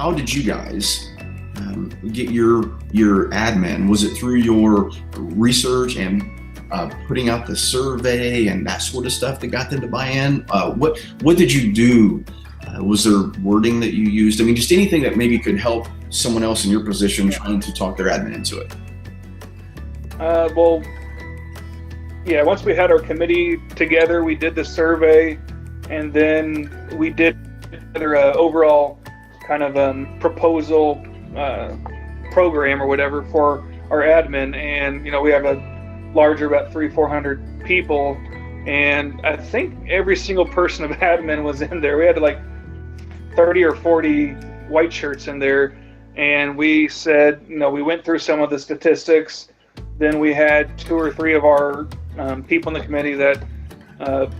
how did you guys get your admin? Was it through your research and putting out the survey and that sort of stuff that got them to buy in? What did you do? Was there wording that you used? I mean, just anything that maybe could help someone else in your position trying to talk their admin into it. Once we had our committee together, we did the survey, and then we did another overall kind of proposal program or whatever for our admin. And we have a larger, about 300-400 people, and I think every single person of admin was in there. We had like 30 or 40 white shirts in there, and we said, we went through some of the statistics. Then we had 2 or 3 of our people in the committee that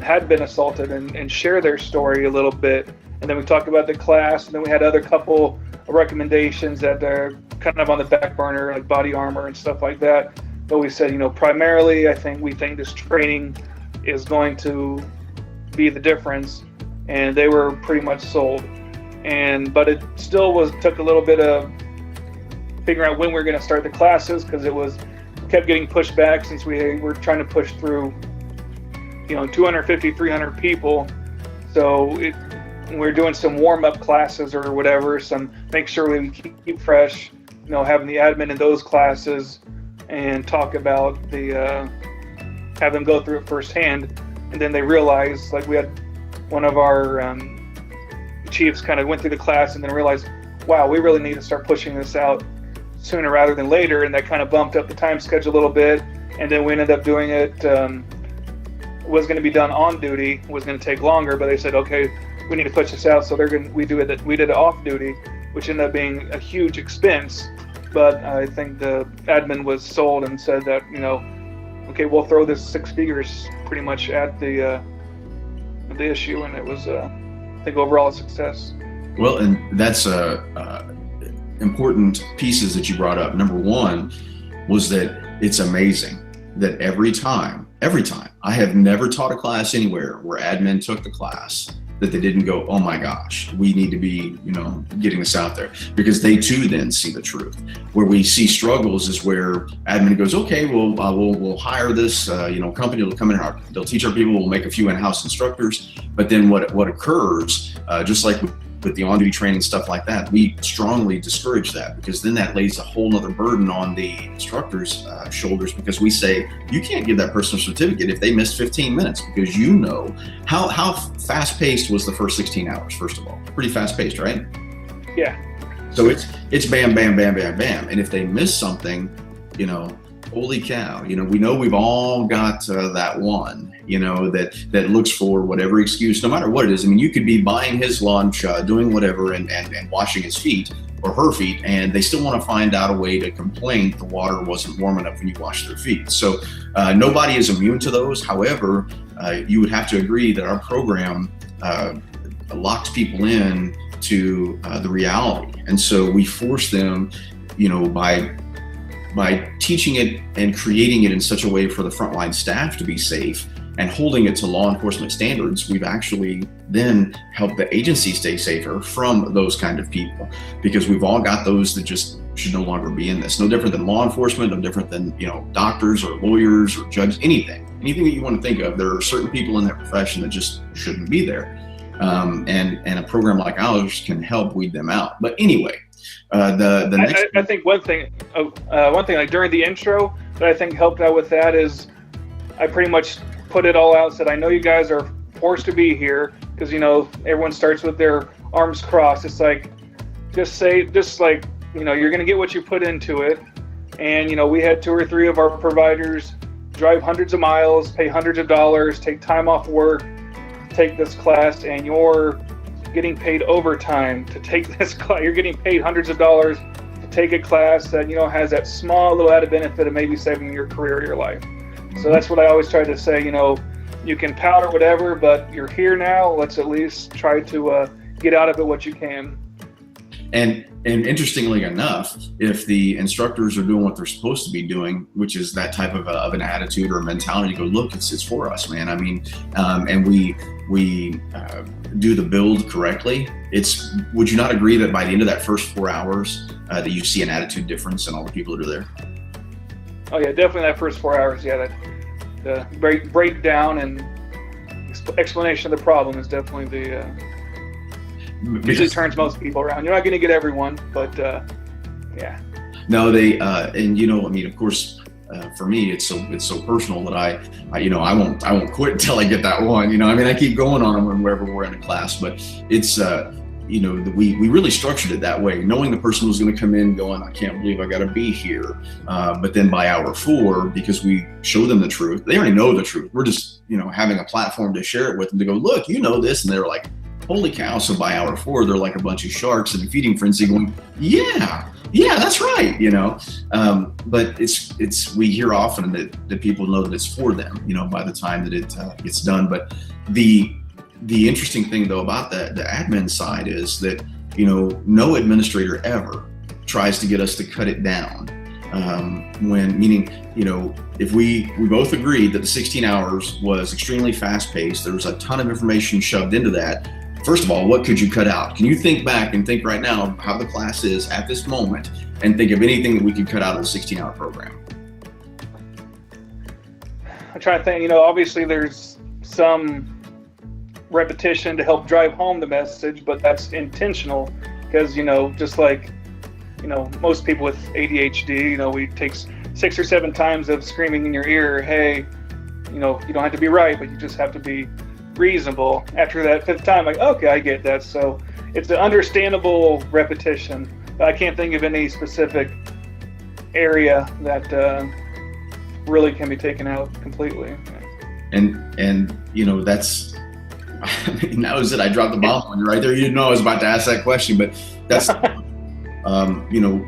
had been assaulted and share their story a little bit. And then we talked about the class, and then we had other couple of recommendations that are kind of on the back burner, like body armor and stuff like that. But we said, primarily, we think this training is going to be the difference, and they were pretty much sold. But it still took a little bit of figuring out when we were going to start the classes, because kept getting pushed back since we were trying to push through 250, 300 people. So we're doing some warm-up classes or whatever, make sure we keep fresh, having the admin in those classes and talk about have them go through it firsthand. And then they realized, like, we had one of our chiefs kind of went through the class and then realized, wow, we really need to start pushing this out sooner rather than later. And that kind of bumped up the time schedule a little bit. And then we ended up doing it, was going to be done on duty, was going to take longer, but they said, okay, we need to push this out. So we did it off duty, which ended up being a huge expense. But I think the admin was sold and said that, okay, we'll throw this 6 figures pretty much at the issue, and it was, I think, overall a success. Well, and that's important pieces that you brought up. Number one was that it's amazing that every time, I have never taught a class anywhere where admin took the class that they didn't go, oh my gosh, we need to be, getting this out there, because they too then see the truth. Where we see struggles is where admin goes, okay, we'll hire this, company will come in, they'll teach our people, we'll make a few in-house instructors. But then what occurs, just like with the on-duty training, stuff like that, we strongly discourage that, because then that lays a whole nother burden on the instructor's shoulders, because we say, you can't give that person a certificate if they missed 15 minutes, because how fast-paced was the first 16 hours, first of all? Pretty fast-paced, right? Yeah. So it's bam, bam, bam, bam, bam. And if they miss something, holy cow, we know we've all got that one, that looks for whatever excuse, no matter what it is. I mean, you could be buying his lunch, doing whatever, and washing his feet or her feet, and they still want to find out a way to complain the water wasn't warm enough when you washed their feet. So nobody is immune to those. However, you would have to agree that our program locks people in to the reality. And so we force them, by teaching it and creating it in such a way for the frontline staff to be safe and holding it to law enforcement standards, we've actually then helped the agency stay safer from those kind of people, because we've all got those that just should no longer be in this. No different than law enforcement, no different than, doctors or lawyers or judges, anything that you want to think of. There are certain people in that profession that just shouldn't be there. And a program like ours can help weed them out. But anyway, I think one thing like during the intro that I think helped out with that is I pretty much put it all out, said, I know you guys are forced to be here, because everyone starts with their arms crossed. It's like, you're going to get what you put into it. And we had 2 or 3 of our providers drive hundreds of miles, pay hundreds of dollars, take time off work, take this class, and you're getting paid overtime to take this class. You're getting paid hundreds of dollars to take a class that has that small little added benefit of maybe saving your career or your life. So that's what I always try to say. You can pout or whatever, but you're here now. Let's at least try to get out of it what you can. And interestingly enough, if the instructors are doing what they're supposed to be doing, which is that type of an attitude or a mentality, go, look, it's for us, man. I mean, and we do the build correctly. Would you not agree that by the end of that first 4 hours, that you see an attitude difference in all the people that are there? Oh yeah, definitely that first 4 hours. Yeah, the breakdown and explanation of the problem is definitely usually turns most people around. You're not going to get everyone, but yeah. No, they and you know, I mean, of course, for me, it's so personal that I won't quit until I get that one. You know, I mean, I keep going on them wherever we're in a class, but it's you know, we really structured it that way, knowing the person was going to come in going, I can't believe I got to be here. But then by hour 4, because we show them the truth, they already know the truth. We're just, you know, having a platform to share it with them to go, look, you know this, and they're like, holy cow. So by hour 4, they're like a bunch of sharks in a feeding frenzy going, yeah, that's right. You know, but we hear often that people know that it's for them, you know, by the time that it gets done. But the interesting thing though about the admin side is that, you know, no administrator ever tries to get us to cut it down. Meaning, you know, if we both agreed that the 16 hours was extremely fast paced, there was a ton of information shoved into that. First of all, what could you cut out? Can you think back and think right now how the class is at this moment and think of anything that we could cut out of the 16-hour program? I'm trying to think, you know, obviously there's some repetition to help drive home the message, but that's intentional because, you know, just like, you know, most people with ADHD, you know, we take 6 or 7 times of screaming in your ear, hey, you know, you don't have to be right, but you just have to be reasonable. After that 5th time, like, okay, I get that. So it's an understandable repetition, but I can't think of any specific area that really can be taken out completely. And you know, that's, I mean, that was it. I dropped the bomb on you right there. You didn't know I was about to ask that question, but that's, you know,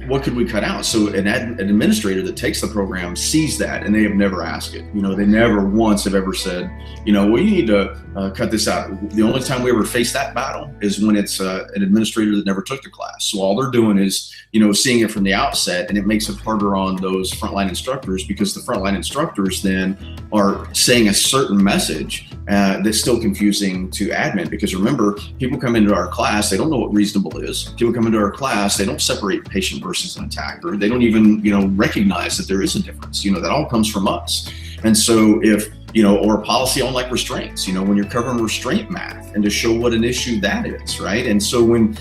what could we cut out? So an administrator that takes the program sees that, and they have never asked it. You know, they never once have ever said, you know, well, you need to cut this out. The only time we ever face that battle is when it's an administrator that never took the class. So all they're doing is, you know, seeing it from the outset, and it makes it harder on those frontline instructors because the frontline instructors then are saying a certain message that's still confusing to admin. Because remember, people come into our class, they don't know what reasonable is. People come into our class, they don't separate patient versus an attacker. They don't even, you know, recognize that there is a difference. You know, that all comes from us. And so if, you know, or a policy on like restraints, you know, when you're covering restraint math and to show what an issue that is, right? And so when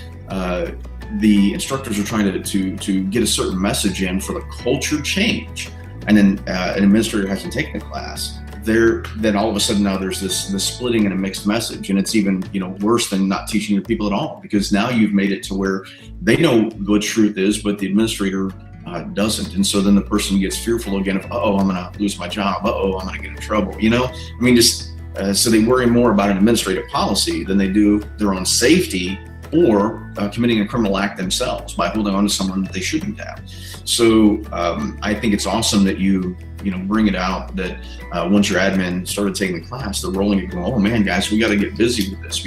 the instructors are trying to get a certain message in for the culture change, and then an administrator hasn't taken the class, then all of a sudden now there's this splitting and a mixed message, and it's even, you know, worse than not teaching your people at all, because now you've made it to where they know what truth is, but the administrator doesn't. And so then the person gets fearful again of, uh-oh, I'm going to lose my job. Uh-oh, I'm going to get in trouble. You know, I mean, just so they worry more about an administrative policy than they do their own safety or committing a criminal act themselves by holding on to someone that they shouldn't have. So I think it's awesome that you bring it out that once your admin started taking the class, they're rolling it going, oh man, guys, we got to get busy with this.